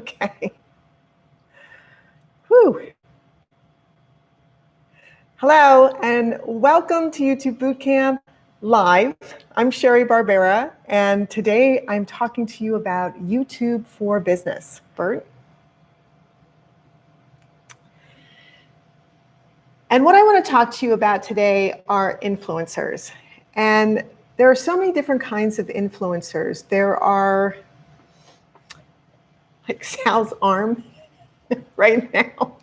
Okay. Whew. Hello, and welcome to YouTube Bootcamp Live. I'm Sheri Barbera, and today I'm talking to you about YouTube for Business. Bert? And what I want to talk to you about today are influencers. And there are so many different kinds of influencers. There are, like Sal's arm right now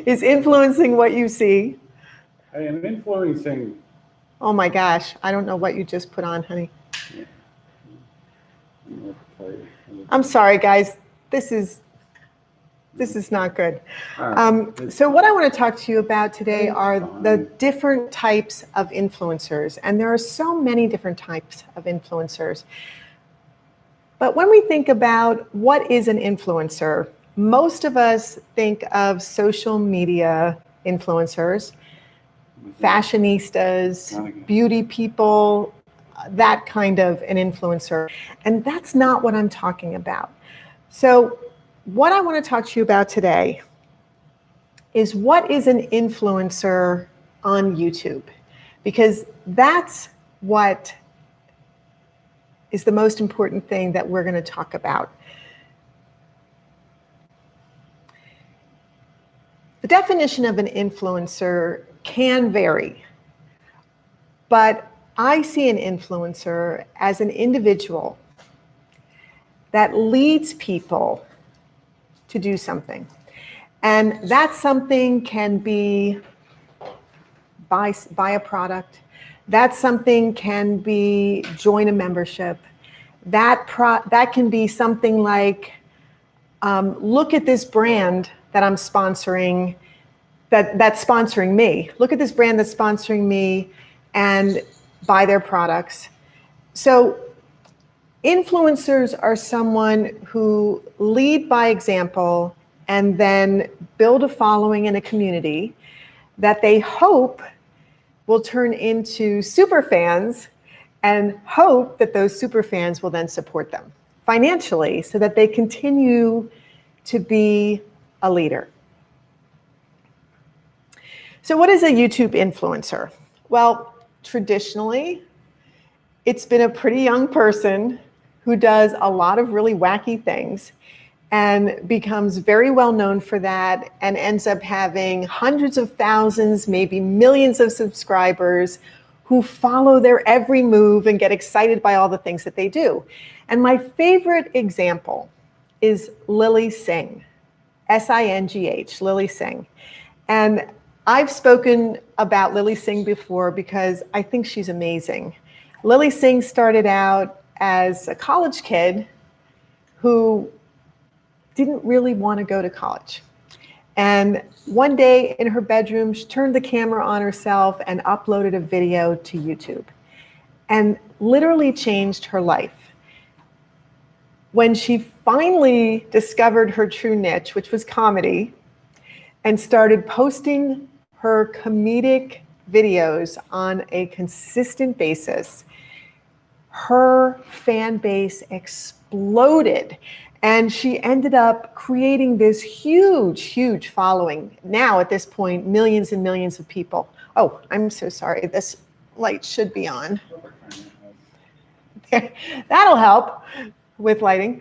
is influencing what you see. I am influencing. Oh my gosh, I don't know what you just put on, honey. I'm sorry, guys. This is not good. So what I want to talk to you about today are the different types of influencers. And there are so many different types of influencers. But when we think about what is an influencer, most of us think of social media influencers, fashionistas, beauty people, that kind of an influencer. And that's not what I'm talking about. So what I want to talk to you about today is what is an influencer on YouTube, because that's what is the most important thing that we're going to talk about. The definition of an influencer can vary, but I see an influencer as an individual that leads people to do something. And that something can be buy a product. That something can be join a membership. That can be something like, look at this brand that I'm sponsoring, that's sponsoring me. Look at this brand that's sponsoring me and buy their products. So influencers are someone who lead by example and then build a following in a community that they hope will turn into super fans and hope that those super fans will then support them financially so that they continue to be a leader. So what is a YouTube influencer? Well, traditionally, it's been a pretty young person who does a lot of really wacky things and becomes very well known for that and ends up having hundreds of thousands, maybe millions of subscribers who follow their every move and get excited by all the things that they do. And my favorite example is Lily Singh, S-I-N-G-H, Lily Singh. And I've spoken about Lily Singh before because I think she's amazing. Lily Singh started out as a college kid who didn't really want to go to college. And one day in her bedroom, she turned the camera on herself and uploaded a video to YouTube and literally changed her life. When she finally discovered her true niche, which was comedy, and started posting her comedic videos on a consistent basis, her fan base exploded. And she ended up creating this huge, huge following. Now, at this point, millions and millions of people. Oh, I'm so sorry. This light should be on. That'll help with lighting.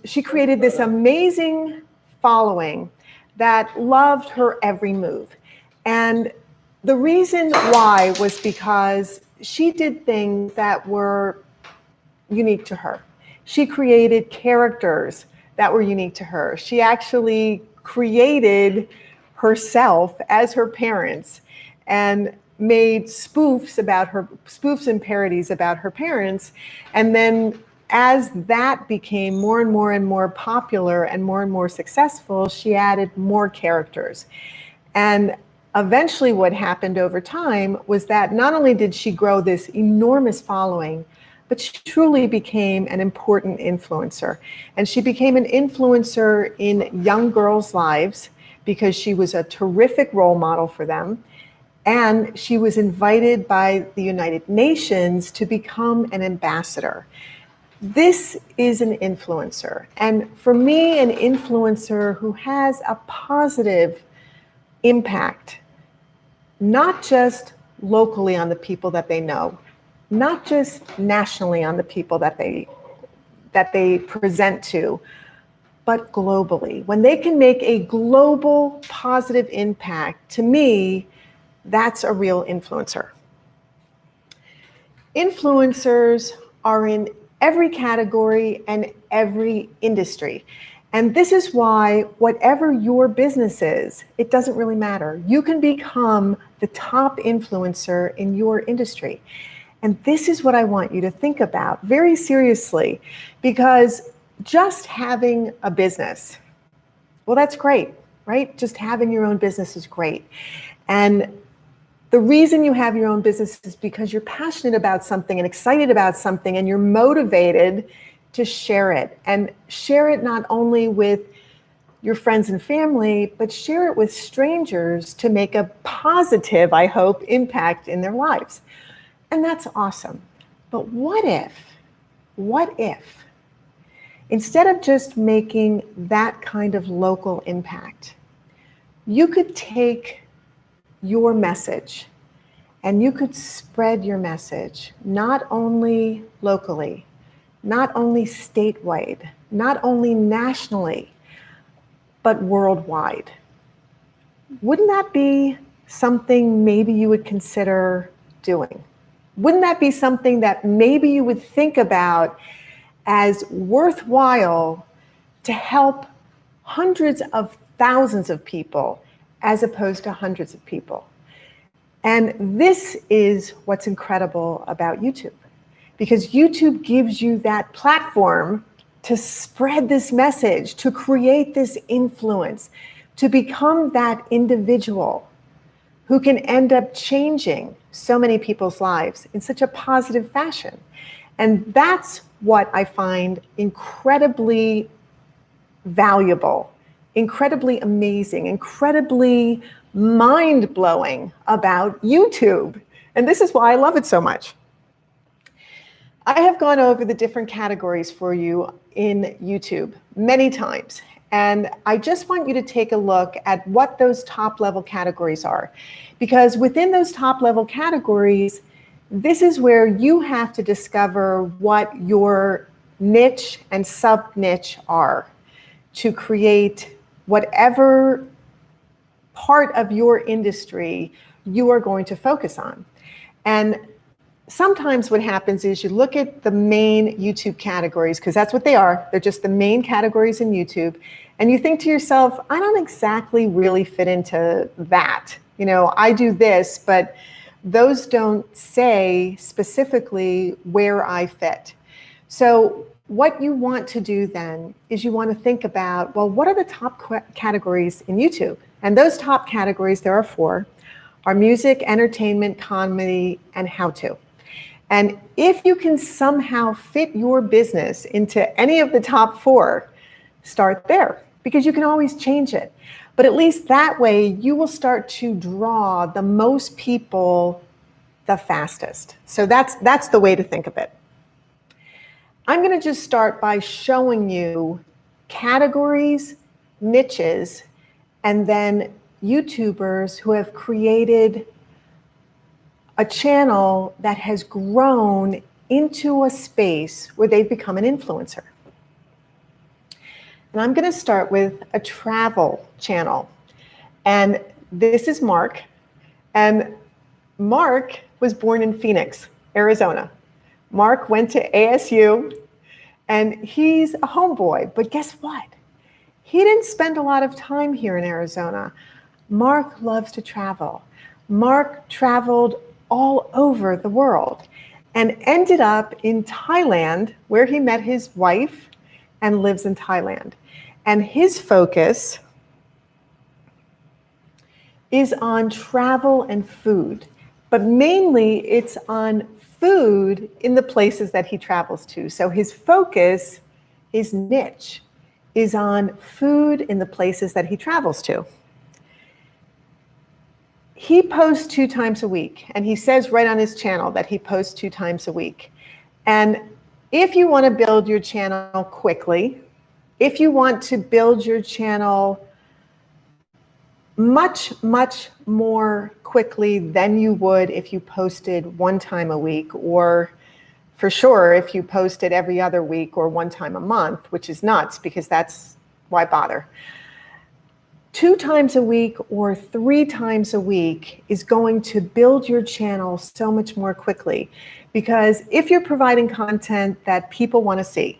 She created this amazing following that loved her every move. And the reason why was because she did things that were unique to her. She created characters that were unique to her. She actually created herself as her parents and made spoofs and parodies about her parents. And then as that became more and more and more popular and more successful, she added more characters. And eventually what happened over time was that not only did she grow this enormous following, but she truly became an important influencer. And she became an influencer in young girls' lives because she was a terrific role model for them. And she was invited by the United Nations to become an ambassador. This is an influencer. And for me, an influencer who has a positive impact, not just locally on the people that they know, not just nationally on the people that they present to, but globally. When they can make a global positive impact, to me, that's a real influencer. Influencers are in every category and every industry. And this is why whatever your business is, it doesn't really matter. You can become the top influencer in your industry. And this is what I want you to think about very seriously, because just having a business, well, that's great, right? Just having your own business is great. And the reason you have your own business is because you're passionate about something and excited about something, and you're motivated to share it. And share it not only with your friends and family, but share it with strangers to make a positive, I hope, impact in their lives. And that's awesome. But what if, instead of just making that kind of local impact, you could take your message and you could spread your message not only locally, not only statewide, not only nationally, but worldwide? Wouldn't that be something maybe you would consider doing? Wouldn't that be something that maybe you would think about as worthwhile to help hundreds of thousands of people as opposed to hundreds of people? And this is what's incredible about YouTube, because YouTube gives you that platform to spread this message, to create this influence, to become that individual who can end up changing so many people's lives in such a positive fashion. And that's what I find incredibly valuable, incredibly amazing, incredibly mind-blowing about YouTube. And this is why I love it so much. I have gone over the different categories for you in YouTube many times. And I just want you to take a look at what those top level categories are. Because within those top level categories, this is where you have to discover what your niche and sub-niche are to create whatever part of your industry you are going to focus on. And sometimes what happens is you look at the main YouTube categories, because that's what they are. They're just the main categories in YouTube. And you think to yourself, I don't exactly really fit into that. You know, I do this, but those don't say specifically where I fit. So what you want to do then is you want to think about, well, what are the top categories in YouTube? And those top categories, there are 4, are music, entertainment, comedy, and how-to. And if you can somehow fit your business into any of the top 4, start there, because you can always change it. But at least that way, you will start to draw the most people the fastest. So that's the way to think of it. I'm going to just start by showing you categories, niches, and then YouTubers who have created a channel that has grown into a space where they've become an influencer. And I'm going to start with a travel channel. And this is Mark. And Mark was born in Phoenix, Arizona. Mark went to ASU, and he's a homeboy. But guess what? He didn't spend a lot of time here in Arizona. Mark loves to travel. Mark traveled all over the world and ended up in Thailand, where he met his wife and lives in Thailand. And his focus is on travel and food, but mainly it's on food in the places that he travels to. So his focus, his niche, is on food in the places that he travels to. He posts 2 times a week, and he says right on his channel that he posts 2 times a week. And If you want to build your channel quickly, if you want to build your channel much, much more quickly than you would if you posted one time a week, or for sure if you posted every other week or one time a month, which is nuts because that's why bother. 2 times a week or 3 times a week is going to build your channel so much more quickly, because if you're providing content that people want to see,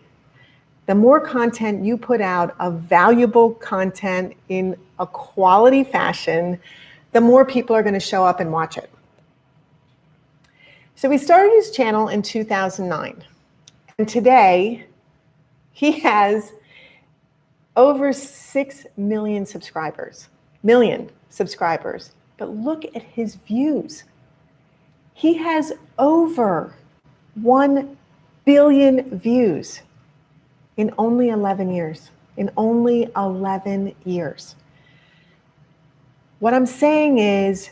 the more content you put out of valuable content in a quality fashion, the more people are going to show up and watch it. So he started his channel in 2009, and today he has over 6 million subscribers. But look at his views. He has over 1 billion views in only 11 years. What I'm saying is,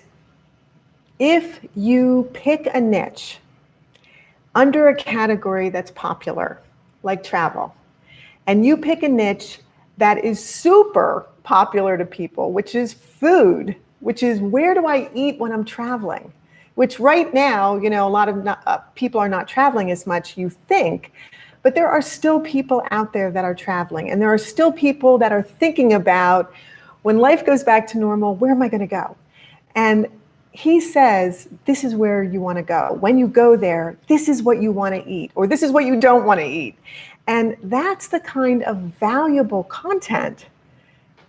if you pick a niche under a category that's popular, like travel, and you pick a niche that is super popular to people, which is food, which is where do I eat when I'm traveling, which right now, a lot of people are not traveling as much, you think, but there are still people out there that are traveling, and there are still people that are thinking about, when life goes back to normal, where am I going to go? And he says, this is where you want to go. When you go there, this is what you want to eat, or this is what you don't want to eat. And that's the kind of valuable content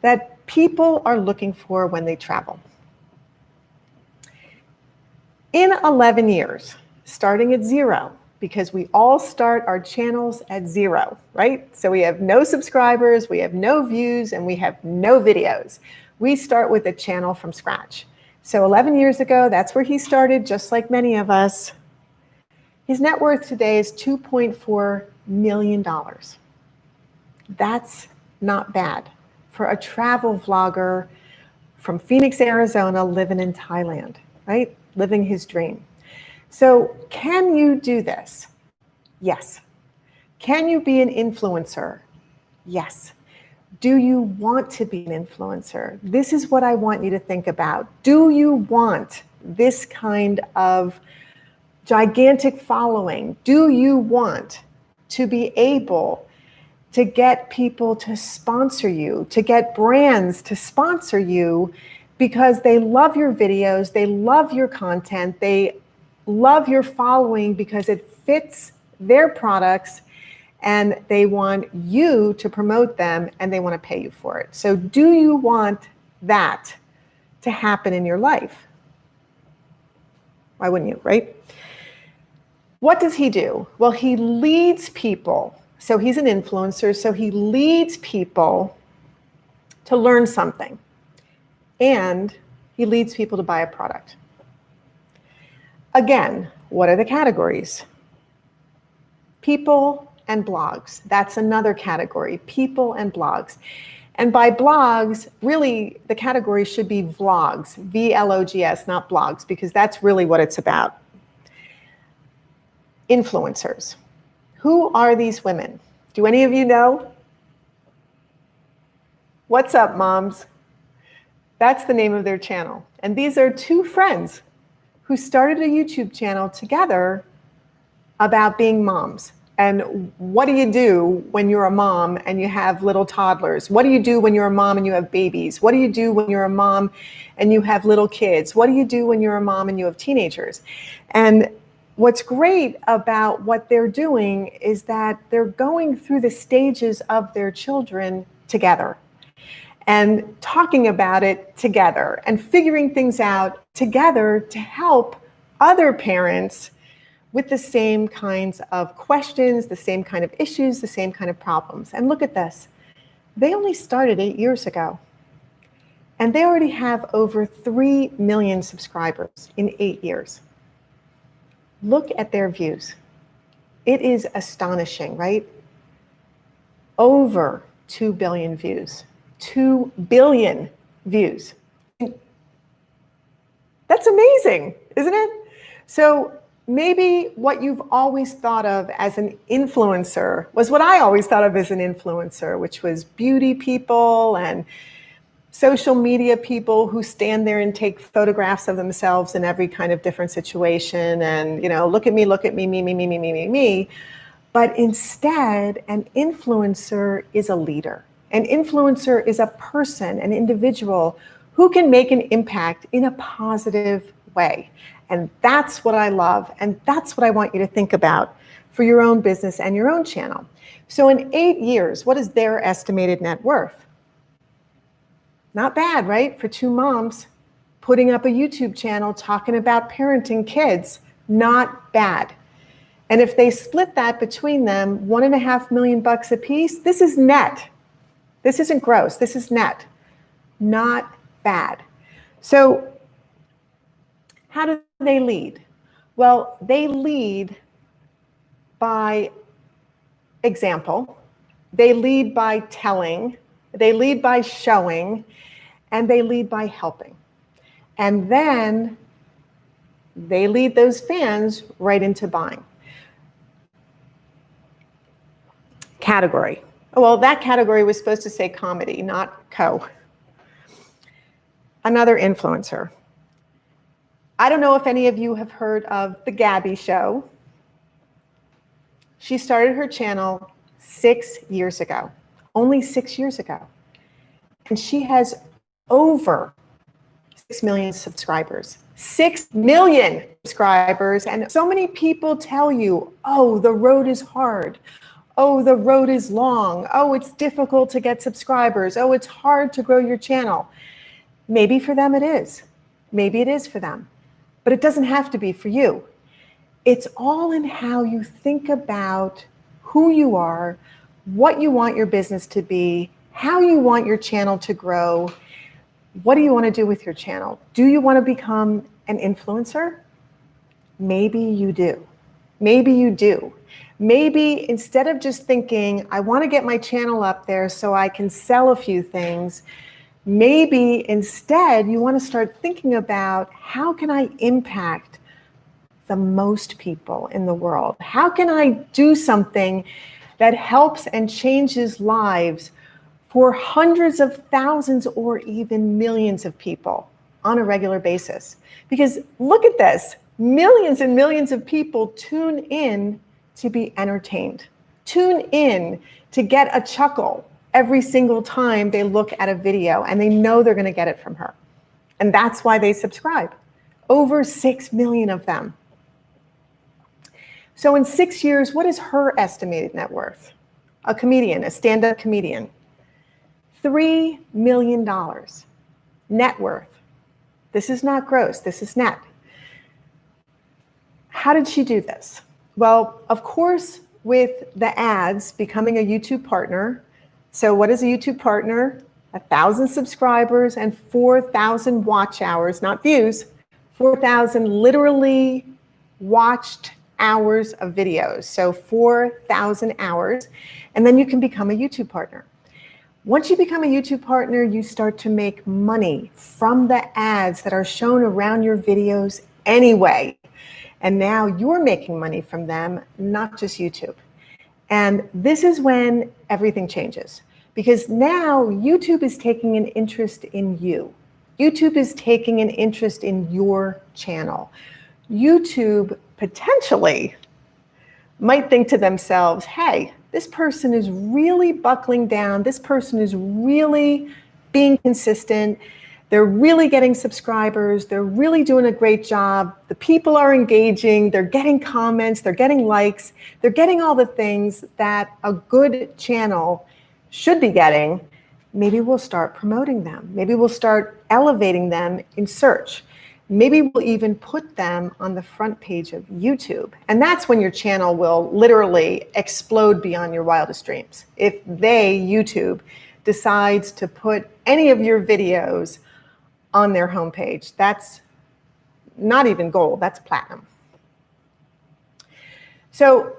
that people are looking for when they travel. In 11 years, starting at 0, because we all start our channels at 0, right? So we have no subscribers, we have no views, and we have no videos. We start with a channel from scratch. So 11 years ago, that's where he started, just like many of us. His net worth today is $2.4 million. That's not bad for a travel vlogger from Phoenix, Arizona, living in Thailand, right? Living his dream. So can you do this? Yes. Can you be an influencer? Yes. Do you want to be an influencer? This is what I want you to think about. Do you want this kind of gigantic following? Do you want to be able to get people to sponsor you, to get brands to sponsor you because they love your videos, they love your content, they love your following because it fits their products, and they want you to promote them, and they want to pay you for it. So do you want that to happen in your life? Why wouldn't you, right? What does he do? Well, he leads people. So he's an influencer, so he leads people to learn something, and he leads people to buy a product. Again, what are the categories? People and blogs. That's another category, people and blogs. And by blogs, really the category should be vlogs, V-L-O-G-S, not blogs, because that's really what it's about. Influencers. Who are these women? Do any of you know? What's up, moms? That's the name of their channel. And these are 2 friends who started a YouTube channel together about being moms. And what do you do when you're a mom and you have little toddlers? What do you do when you're a mom and you have babies? What do you do when you're a mom and you have little kids? What do you do when you're a mom and you have teenagers? And what's great about what they're doing is that they're going through the stages of their children together, and talking about it together, and figuring things out together to help other parents with the same kinds of questions, the same kind of issues, the same kind of problems. And look at this. They only started 8 years ago, and they already have over 3 million subscribers in 8 years. Look at their views. It is astonishing, right? Over 2 billion views. 2 billion views. That's amazing, isn't it? So maybe what you've always thought of as an influencer was what I always thought of as an influencer, which was beauty people and social media people who stand there and take photographs of themselves in every kind of different situation and, look at me, me. But instead, an influencer is a leader. An influencer is a person, an individual who can make an impact in a positive way. And that's what I love. And that's what I want you to think about for your own business and your own channel. So in 8 years, what is their estimated net worth? Not bad, right? For two moms putting up a YouTube channel talking about parenting kids. Not bad. And if they split that between them, $1.5 million a piece, this is net. This isn't gross. This is net. Not bad. So how do they lead? Well, they lead by example. They lead by telling. They lead by showing. And they lead by helping. And then they lead those fans right into buying. Category. Well, that category was supposed to say comedy, not co. Another influencer. I don't know if any of you have heard of The Gabby Show. She started her channel 6 years ago, only 6 years ago. And she has over 6 million subscribers. 6 million subscribers. And so many people tell you, oh, the road is hard. Oh, the road is long. Oh, it's difficult to get subscribers. Oh, it's hard to grow your channel. Maybe for them it is. Maybe it is for them. But it doesn't have to be for you. It's all in how you think about who you are, what you want your business to be, how you want your channel to grow. What do you want to do with your channel? Do you want to become an influencer? Maybe you do. Maybe you do. Maybe instead of just thinking, I want to get my channel up there so I can sell a few things, maybe instead you want to start thinking about how can I impact the most people in the world? How can I do something that helps and changes lives for hundreds of thousands or even millions of people on a regular basis? Because look at this, millions and millions of people tune in to be entertained, tune in to get a chuckle every single time they look at a video, and they know they're going to get it from her. And that's why they subscribe. Over 6 million of them. So in 6 years, what is her estimated net worth? A comedian, a stand-up comedian. $3 million net worth. This is not gross, this is net. How did she do this? Well, of course, with the ads, becoming a YouTube partner. So what is a YouTube partner? 1,000 subscribers and 4,000 watch hours, not views, 4,000 literally watched hours of videos. So 4,000 hours, and then you can become a YouTube partner. Once you become a YouTube partner, you start to make money from the ads that are shown around your videos anyway. And now you're making money from them, not just YouTube. And this is when everything changes, because now YouTube is taking an interest in you. YouTube is taking an interest in your channel. YouTube potentially might think to themselves, hey, this person is really buckling down. This person is really being consistent. They're really getting subscribers. They're really doing a great job. The people are engaging. They're getting comments. They're getting likes. They're getting all the things that a good channel should be getting. Maybe we'll start promoting them. Maybe we'll start elevating them in search. Maybe we'll even put them on the front page of YouTube. And that's when your channel will literally explode beyond your wildest dreams. If YouTube, decides to put any of your videos on their homepage. That's not even gold, that's platinum. So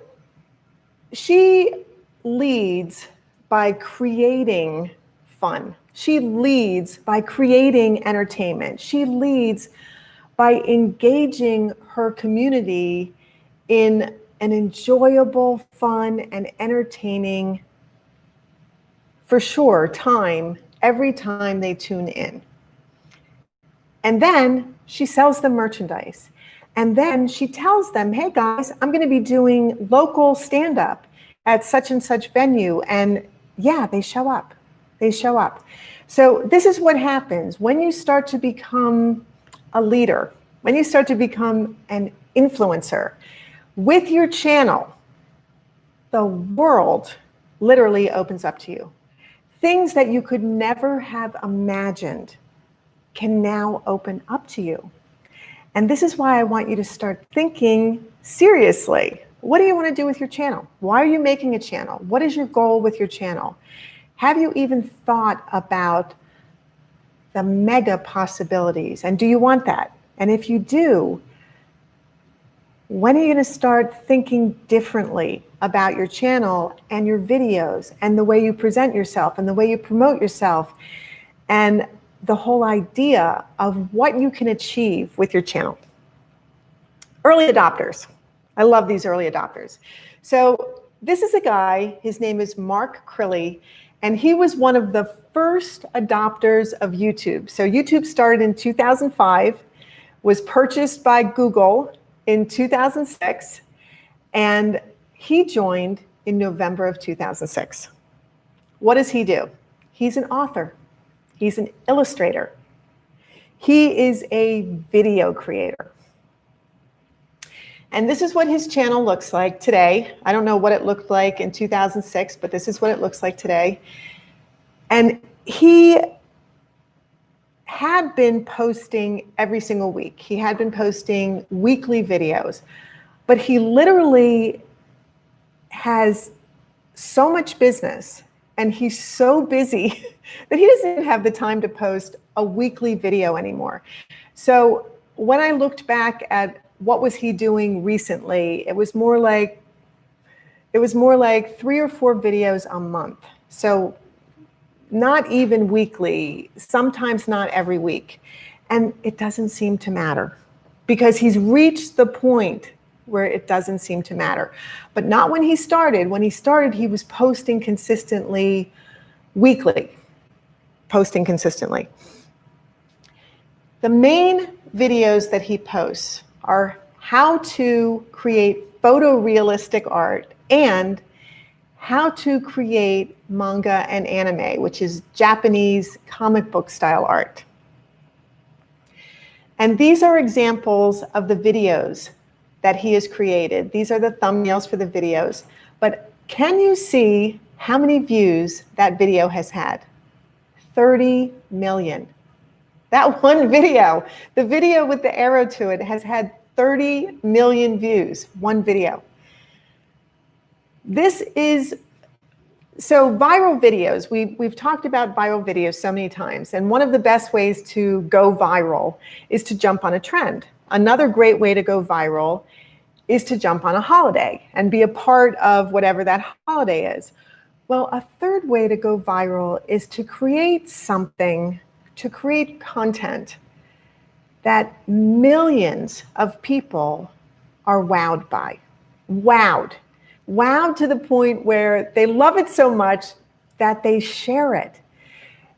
she leads by creating fun. She leads by creating entertainment. She leads by engaging her community in an enjoyable, fun, and entertaining, for sure, time every time they tune in. And then she sells them merchandise. And then she tells them, hey guys, I'm going to be doing local stand-up at such and such venue. And yeah, they show up. They show up. So this is what happens when you start to become a leader, when you start to become an influencer with your channel. The world literally opens up to you. Things that you could never have imagined can now open up to you. And this is why I want you to start thinking seriously. What do you want to do with your channel? Why are you making a channel? What is your goal with your channel? Have you even thought about the mega possibilities? And do you want that? And if you do, when are you going to start thinking differently about your channel and your videos and the way you present yourself and the way you promote yourself and the whole idea of what you can achieve with your channel? Early adopters. I love these early adopters. So this is a guy, his name is Mark Crilly, and he was one of the first adopters of YouTube. So YouTube started in 2005, was purchased by Google in 2006, and he joined in November of 2006. What does he do? He's an author. He's an illustrator. He is a video creator. And this is what his channel looks like today. I don't know what it looked like in 2006, but this is what it looks like today. And he had been posting every single week. He had been posting weekly videos, but he literally has so much business and he's so busy that he doesn't even have the time to post a weekly video anymore. So when I looked back at what was he doing recently, it was more like 3 or 4 videos a month. So not even weekly, sometimes not every week. And it doesn't seem to matter because he's reached the point where it doesn't seem to matter. But not when he started. When he started, he was posting consistently weekly, posting consistently. The main videos that he posts are how to create photorealistic art and how to create manga and anime, which is Japanese comic book style art. And these are examples of the videos that he has created. These are the thumbnails for the videos. But can you see how many views that video has had? 30 million. That one video, the video with the arrow to it, has had 30 million views, one video. This is, so viral videos, we've talked about viral videos so many times, and one of the best ways to go viral is to jump on a trend. Another great way to go viral is to jump on a holiday and be a part of whatever that holiday is. Well, a third way to go viral is to create something, to create content that millions of people are wowed by. Wowed to the point where they love it so much that they share it.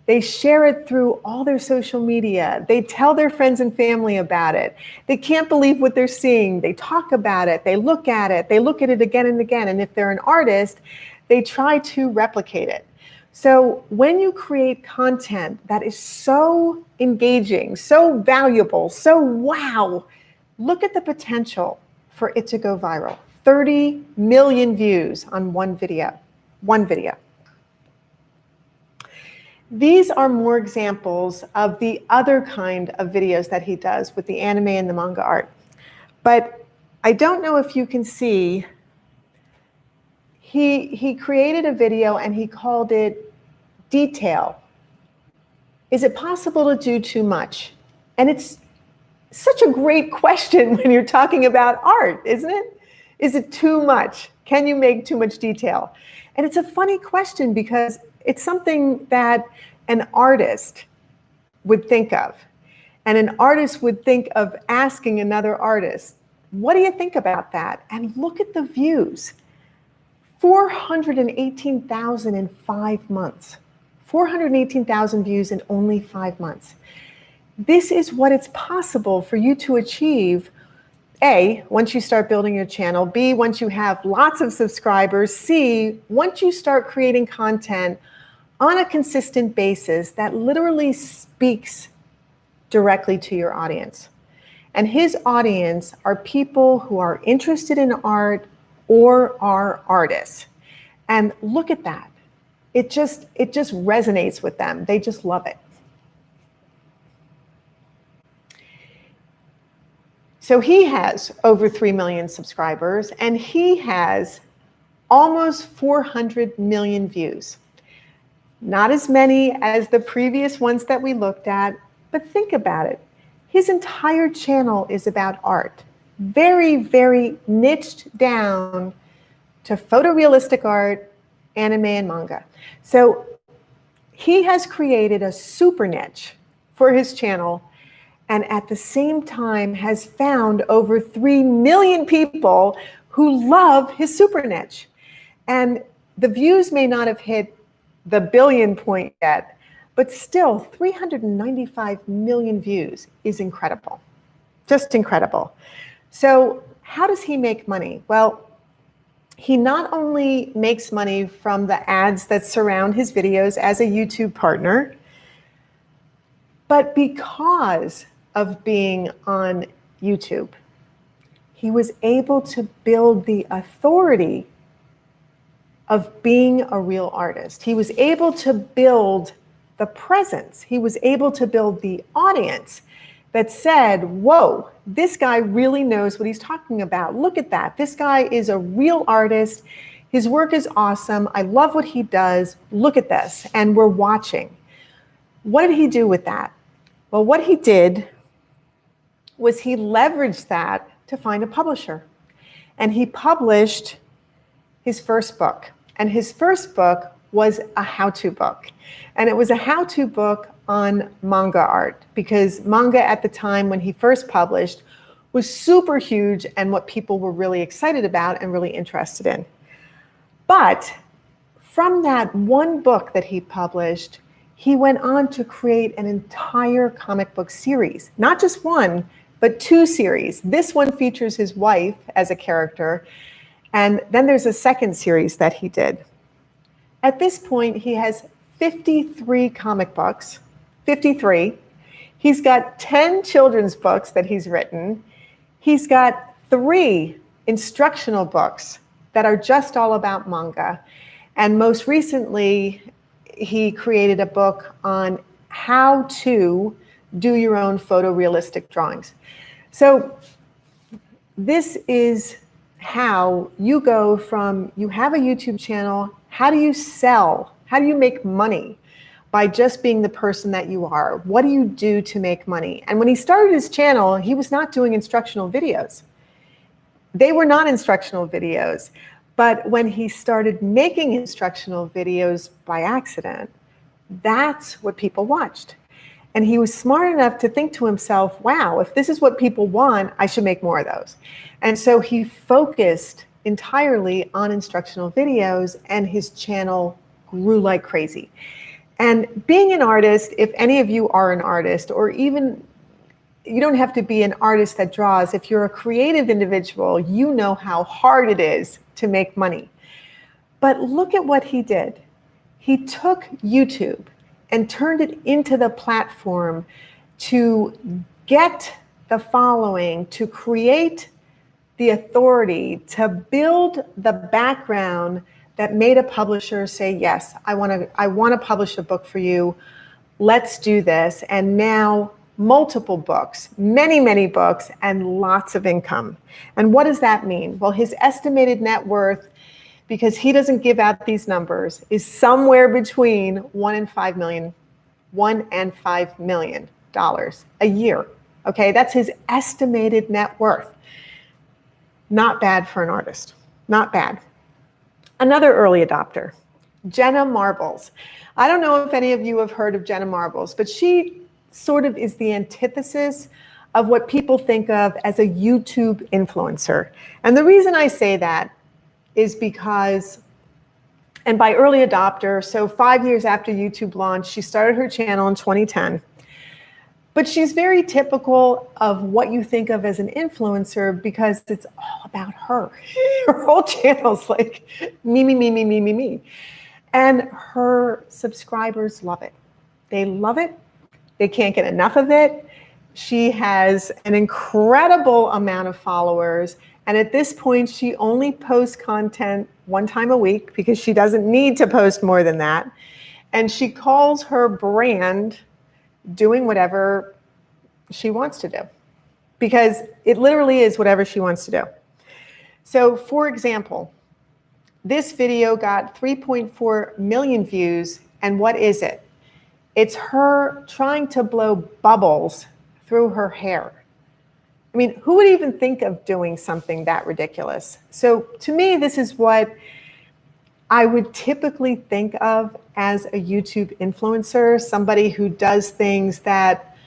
They share it through all their social media. They tell their friends and family about it. They can't believe what they're seeing. They talk about it. They look at it. They look at it again and again. And if they're an artist, they try to replicate it. So when you create content that is so engaging, so valuable, so wow, look at the potential for it to go viral. 30 million views on one video. These are more examples of the other kind of videos that he does with the anime and the manga art. But I don't know if you can see, he created a video and he called it Detail. Is it possible to do too much? And it's such a great question when you're talking about art, isn't it? Is it too much? Can you make too much detail? And it's a funny question because it's something that an artist would think of. And an artist would think of asking another artist, what do you think about that? And look at the views. 418,000 in 5 months. 418,000 views in only 5 months. This is what it's possible for you to achieve. A, once you start building your channel. B, once you have lots of subscribers. C, once you start creating content on a consistent basis that literally speaks directly to your audience. And his audience are people who are interested in art or are artists. And look at that. It just resonates with them. They just love it. So he has over 3 million subscribers, and he has almost 400 million views. Not as many as the previous ones that we looked at, but think about it. His entire channel is about art. Very, very niched down to photorealistic art, anime, and manga. So he has created a super niche for his channel, and at the same time has found over 3 million people who love his super niche. And the views may not have hit the billion point yet, but still 395 million views is incredible, just incredible. So how does he make money? Well, he not only makes money from the ads that surround his videos as a YouTube partner, but because of being on YouTube, he was able to build the authority of being a real artist. He was able to build the presence. He was able to build the audience that said, whoa, this guy really knows what he's talking about. Look at that. This guy is a real artist. His work is awesome. I love what he does. Look at this. And we're watching. What did he do with that? Well, what he did was he leveraged that to find a publisher. And he published his first book. And his first book was a how-to book. And it was a how-to book on manga art, because manga at the time when he first published was super huge and what people were really excited about and really interested in. But from that one book that he published, he went on to create an entire comic book series. Not just one, but 2 series. This one features his wife as a character, and then there's a second series that he did. At this point, he has 53 comic books, 53. He's got 10 children's books that he's written. He's got 3 instructional books that are just all about manga. And most recently, he created a book on how to do your own photorealistic drawings. So this is how you go from, you have a YouTube channel, how do you sell? How do you make money by just being the person that you are? What do you do to make money? And when he started his channel, he was not doing instructional videos. They were not instructional videos. But when he started making instructional videos by accident, that's what people watched. And he was smart enough to think to himself, wow, if this is what people want, I should make more of those. And so he focused entirely on instructional videos, and his channel grew like crazy. And being an artist, if any of you are an artist, or even you don't have to be an artist that draws, if you're a creative individual, you know how hard it is to make money. But look at what he did. He took YouTube and turned it into the platform to get the following, to create the authority, to build the background that made a publisher say, yes, I want to publish a book for you. Let's do this. And now multiple books, many, many books, and lots of income. And what does that mean? Well, his estimated net worth, because he doesn't give out these numbers, is somewhere between $1 and $5 million a year. Okay, that's his estimated net worth. Not bad for an artist, not bad. Another early adopter, Jenna Marbles. I don't know if any of you have heard of Jenna Marbles, but she sort of is the antithesis of what people think of as a YouTube influencer. And the reason I say that is because, and by early adopter, so 5 years after YouTube launched, she started her channel in 2010. But she's very typical of what you think of as an influencer because it's all about her. Her whole channel's like me, me, me, me, me, me, me. And her subscribers love it. They love it. They can't get enough of it. She has an incredible amount of followers. And at this point, she only posts content 1 time a week because she doesn't need to post more than that. And she calls her brand doing whatever she wants to do, because it literally is whatever she wants to do. So for example, this video got 3.4 million views, and what is it? It's her trying to blow bubbles through her hair. I mean, who would even think of doing something that ridiculous? So to me, this is what I would typically think of as a YouTube influencer, somebody who does things that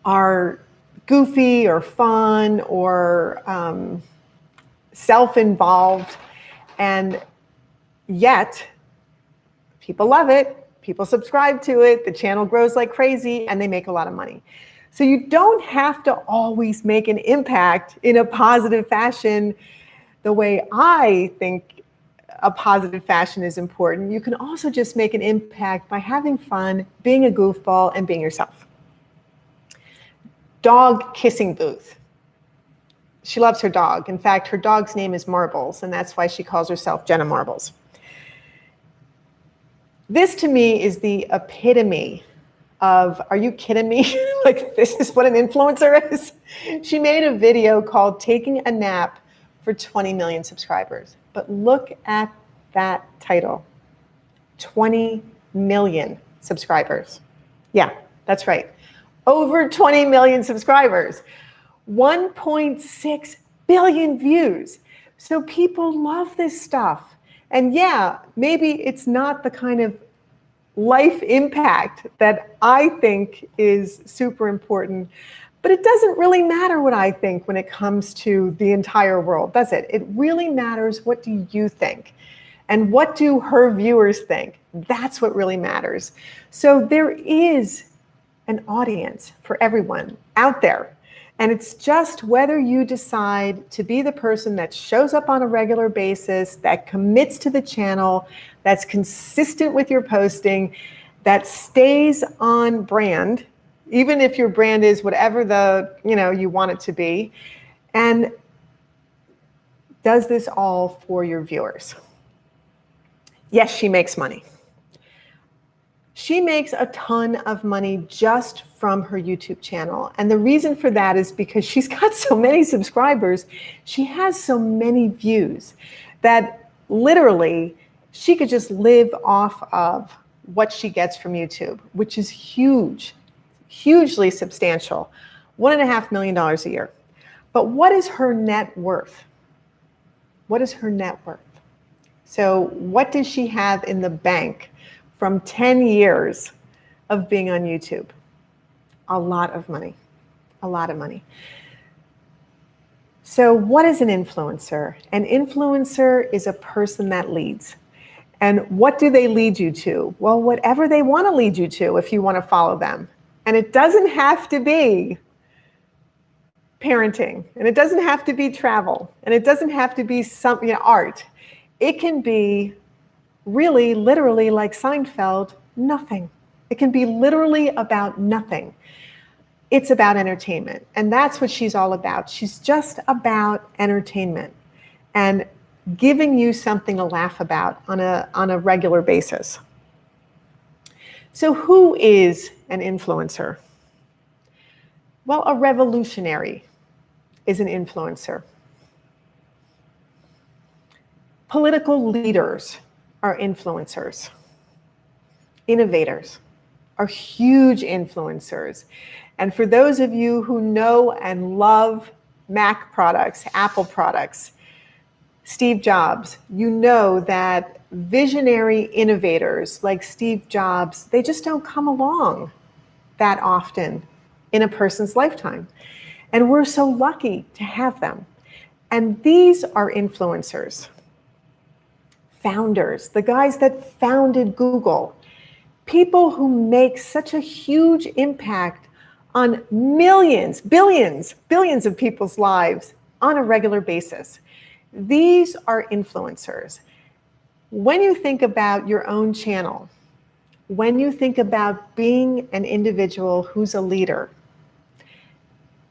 are goofy or fun or self-involved, and yet people love it, people subscribe to it, the channel grows like crazy, and they make a lot of money. So you don't have to always make an impact in a positive fashion the way I think a positive fashion is important. You can also just make an impact by having fun, being a goofball, and being yourself. Dog kissing booth. She loves her dog. In fact, her dog's name is Marbles, and that's why she calls herself Jenna Marbles. This to me is the epitome of, are you kidding me? Like, this is what an influencer is? She made a video called Taking a Nap for 20 million subscribers. But look at that title, 20 million subscribers. Yeah, that's right. Over 20 million subscribers, 1.6 billion views. So people love this stuff. And yeah, maybe it's not the kind of life impact that I think is super important, but it doesn't really matter what I think when it comes to the entire world, does it? It really matters, what do you think? And what do her viewers think? That's what really matters. So there is an audience for everyone out there. And it's just whether you decide to be the person that shows up on a regular basis, that commits to the channel, that's consistent with your posting, that stays on brand, even if your brand is whatever you want it to be, and does this all for your viewers. Yes, she makes money. She makes a ton of money just from her YouTube channel. And the reason for that is because she's got so many subscribers, she has so many views that literally she could just live off of what she gets from YouTube, which is huge. Hugely substantial, $1.5 million a year. But what is her net worth? What is her net worth? So what does she have in the bank from 10 years of being on YouTube? A lot of money, a lot of money. So what is an influencer? An influencer is a person that leads. And what do they lead you to? Well, whatever they want to lead you to if you want to follow them. And it doesn't have to be parenting, and it doesn't have to be travel, and it doesn't have to be art. It can be really, literally, like Seinfeld, nothing. It can be literally about nothing. It's about entertainment, and that's what she's all about. She's just about entertainment and giving you something to laugh about on a regular basis. So who is an influencer? Well, a revolutionary is an influencer. Political leaders are influencers. Innovators are huge influencers. And for those of you who know and love Mac products, Apple products, Steve Jobs, you know that visionary innovators like Steve Jobs, they just don't come along that often in a person's lifetime. And we're so lucky to have them. And these are influencers, founders, the guys that founded Google, people who make such a huge impact on millions, billions of people's lives on a regular basis. These are influencers. When you think about your own channel, when you think about being an individual who's a leader,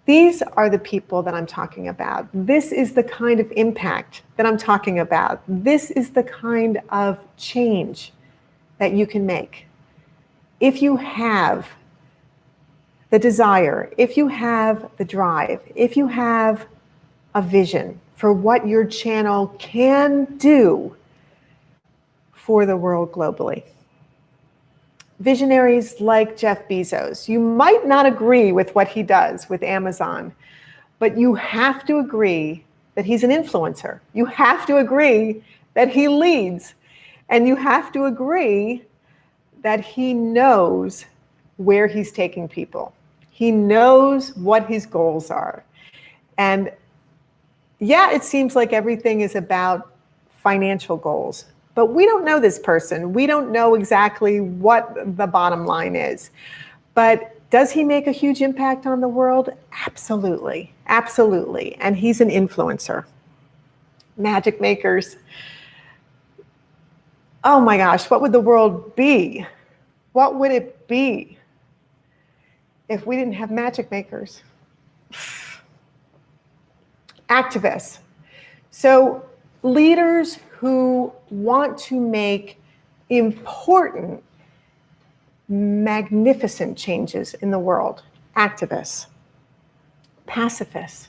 these are the people that I'm talking about. This is the kind of impact that I'm talking about. This is the kind of change that you can make. If you have the desire, if you have the drive, if you have a vision for what your channel can do for the world globally. Visionaries like Jeff Bezos, you might not agree with what he does with Amazon, but you have to agree that he's an influencer. You have to agree that he leads, and you have to agree that he knows where he's taking people. He knows what his goals are. And yeah, it seems like everything is about financial goals, but we don't know this person. We don't know exactly what the bottom line is. But does he make a huge impact on the world? Absolutely, absolutely. And he's an influencer. Magic makers. Oh my gosh, what would the world be? What would it be if we didn't have magic makers? Activists. So leaders who want to make important, magnificent changes in the world. Activists. Pacifists.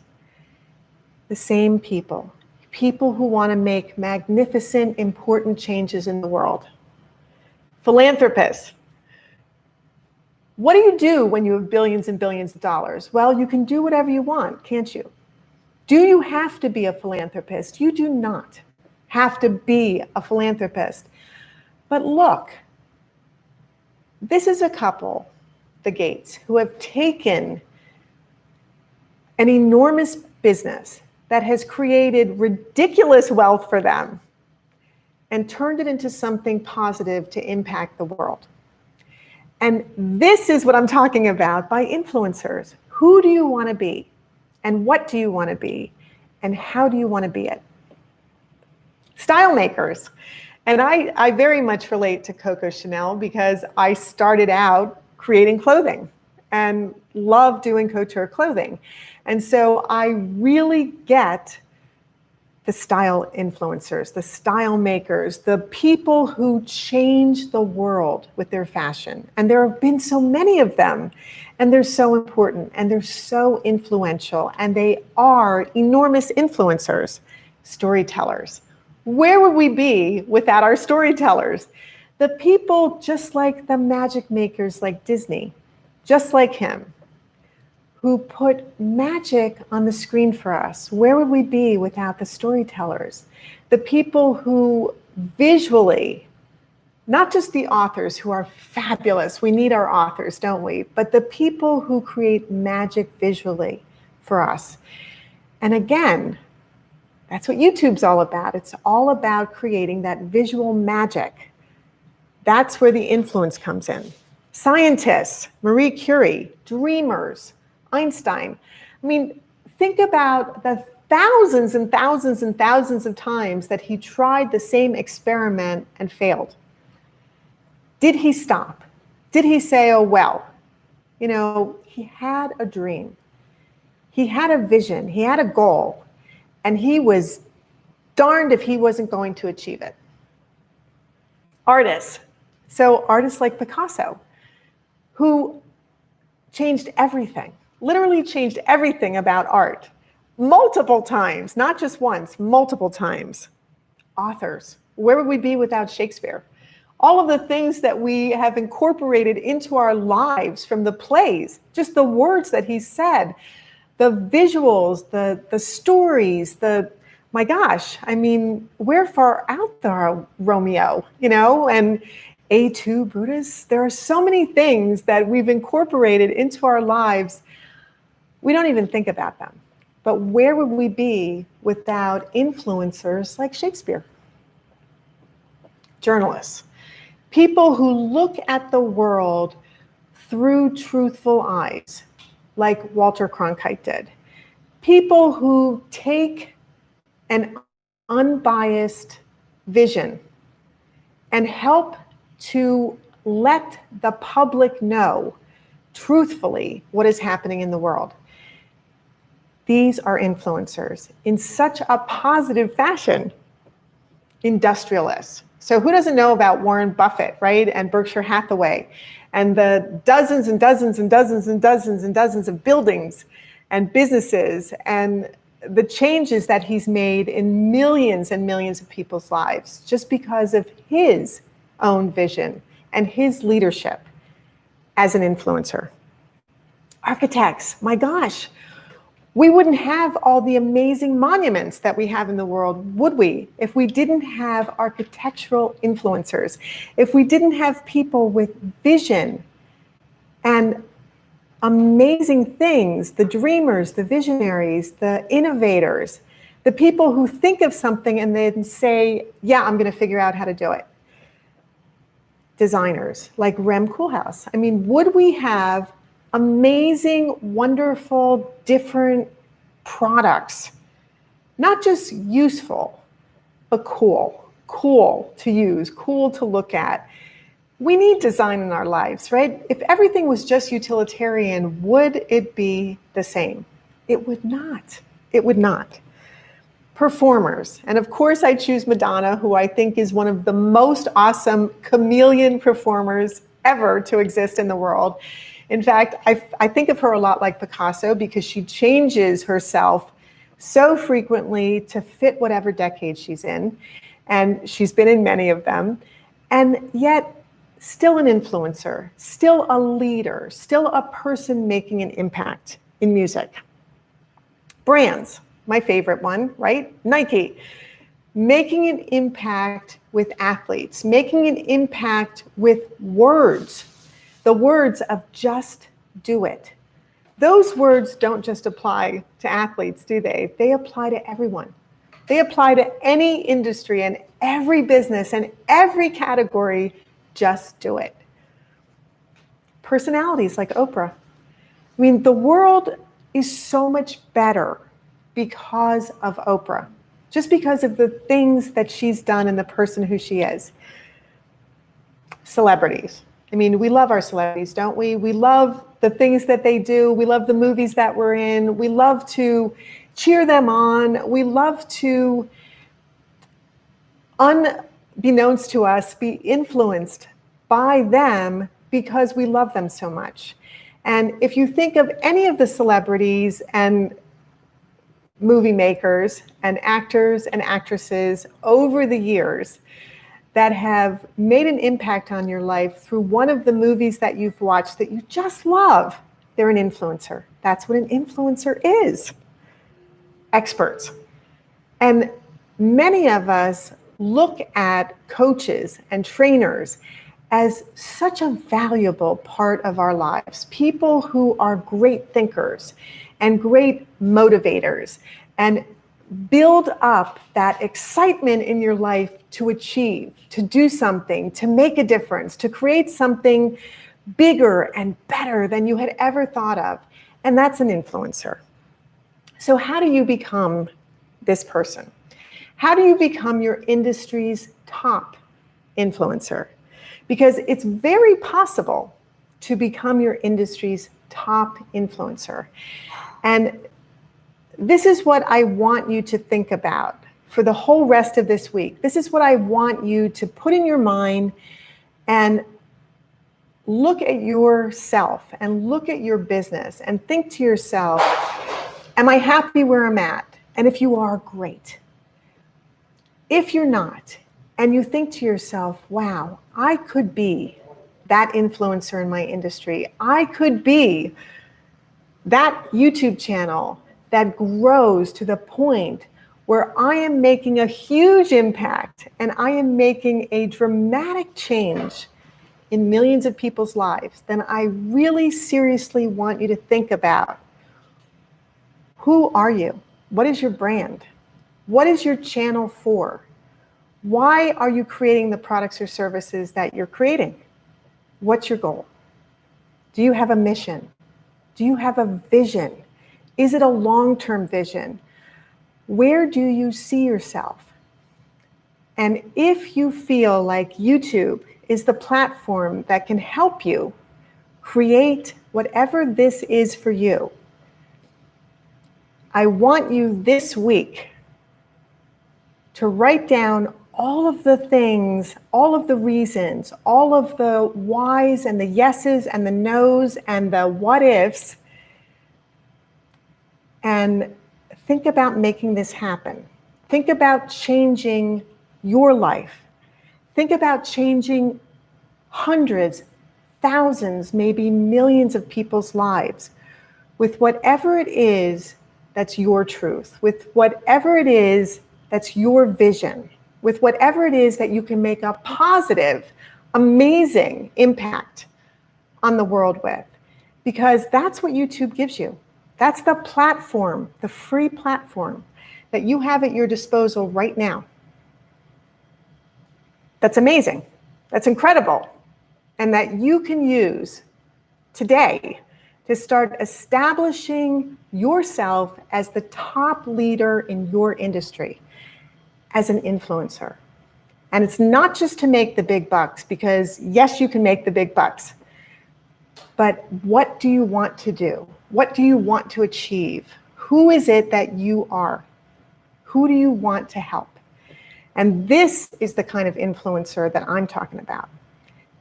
The same people. People who want to make magnificent, important changes in the world. Philanthropists. What do you do when you have billions and billions of dollars? Well, you can do whatever you want, can't you? Do you have to be a philanthropist? You do not have to be a philanthropist. But look, this is a couple, the Gates, who have taken an enormous business that has created ridiculous wealth for them and turned it into something positive to impact the world. And this is what I'm talking about by influencers. Who do you want to be? And what do you want to be? And how do you want to be it? Style makers. And I very much relate to Coco Chanel because I started out creating clothing and love doing couture clothing. And so I really get the style influencers, the style makers, the people who change the world with their fashion. And there have been so many of them, and they're so important, and they're so influential, and they are enormous influencers. Storytellers. Where would we be without our storytellers? The people just like the magic makers like Disney, just like him, who put magic on the screen for us. Where would we be without the storytellers? The people who visually, not just the authors who are fabulous, we need our authors, don't we? But the people who create magic visually for us. And again, that's what YouTube's all about. It's all about creating that visual magic. That's where the influence comes in. Scientists, Marie Curie, dreamers, Einstein. I mean, think about the thousands and thousands and thousands of times that he tried the same experiment and failed. Did he stop? Did he say, oh, well, you know, he had a dream. He had a vision. He had a goal. And he was darned if he wasn't going to achieve it. Artists. So artists like Picasso, who changed everything. Literally changed everything about art multiple times, not just once, multiple times. Authors, where would we be without Shakespeare? All of the things that we have incorporated into our lives from the plays, just the words that he said, the visuals, the stories, my gosh, I mean, we're far out there, Romeo, you know, and A2 Brutus. There are so many things that we've incorporated into our lives. We don't even think about them. But where would we be without influencers like Shakespeare? Journalists, people who look at the world through truthful eyes, like Walter Cronkite did. People who take an unbiased vision and help to let the public know truthfully what is happening in the world. These are influencers in such a positive fashion. Industrialists. So who doesn't know about Warren Buffett, right? And Berkshire Hathaway and the dozens and dozens and dozens and dozens and dozens of buildings and businesses and the changes that he's made in millions and millions of people's lives just because of his own vision and his leadership as an influencer. Architects, my gosh, we wouldn't have all the amazing monuments that we have in the world, would we, if we didn't have architectural influencers, if we didn't have people with vision and amazing things, the dreamers, the visionaries, the innovators, the people who think of something and then say, yeah, I'm going to figure out how to do it. Designers like Rem Koolhaas. I mean, would we have amazing, wonderful, different products, not just useful, but cool to use, cool to look at. We need design in our lives, right? If everything was just utilitarian, would it be the same? It would not. It would not. Performers, and of course I choose Madonna, who I think is one of the most awesome chameleon performers ever to exist in the world. In fact, I think of her a lot like Picasso because she changes herself so frequently to fit whatever decade she's in. And she's been in many of them. And yet, still an influencer, still a leader, still a person making an impact in music. Brands, my favorite one, right? Nike, making an impact with athletes, making an impact with words. The words of just do it. Those words don't just apply to athletes, do they? They apply to everyone. They apply to any industry and every business and every category. Just do it. Personalities like Oprah. I mean, the world is so much better because of Oprah, just because of the things that she's done and the person who she is. Celebrities. I mean, we love our celebrities, don't we? We love the things that they do. We love the movies that we're in. We love to cheer them on. We love to, unbeknownst to us, be influenced by them because we love them so much. And if you think of any of the celebrities and movie makers and actors and actresses over the years that have made an impact on your life through one of the movies that you've watched that you just love, they're an influencer. That's what an influencer is. Experts. And many of us look at coaches and trainers as such a valuable part of our lives. People who are great thinkers and great motivators and build up that excitement in your life to achieve, to do something, to make a difference, to create something bigger and better than you had ever thought of. And that's an influencer. So how do you become this person? How do you become your industry's top influencer? Because it's very possible to become your industry's top influencer. And this is what I want you to think about for the whole rest of this week. This is what I want you to put in your mind and look at yourself and look at your business and think to yourself, am I happy where I'm at? And if you are, great. If you're not, and you think to yourself, wow, I could be that influencer in my industry. I could be that YouTube channel that grows to the point where I am making a huge impact and I am making a dramatic change in millions of people's lives, then I really seriously want you to think about, who are you? What is your brand? What is your channel for? Why are you creating the products or services that you're creating? What's your goal? Do you have a mission? Do you have a vision? Is it a long-term vision? Where do you see yourself? And if you feel like YouTube is the platform that can help you create whatever this is for you, I want you this week to write down all of the things, all of the reasons, all of the whys and the yeses and the nos and the what ifs, and think about making this happen. Think about changing your life. Think about changing hundreds, thousands, maybe millions of people's lives with whatever it is that's your truth, with whatever it is that's your vision, with whatever it is that you can make a positive, amazing impact on the world with. Because that's what YouTube gives you. That's the platform, the free platform that you have at your disposal right now. That's amazing. That's incredible. And that you can use today to start establishing yourself as the top leader in your industry, as an influencer. And it's not just to make the big bucks, because yes, you can make the big bucks, but what do you want to do? What do you want to achieve? Who is it that you are? Who do you want to help? And this is the kind of influencer that I'm talking about.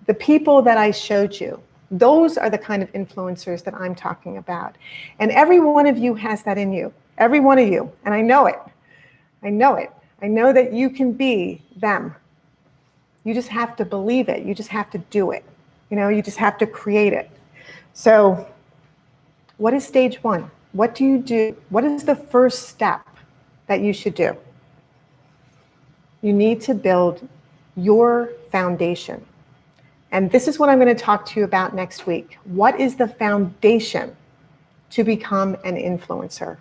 The people that I showed you, those are the kind of influencers that I'm talking about. And every one of you has that in you, every one of you. And I know it. I know it. I know that you can be them. You just have to believe it. You just have to do it. You just have to create it. So what is stage one? What do you do? What is the first step that you should do? You need to build your foundation. And this is what I'm going to talk to you about next week. What is the foundation to become an influencer?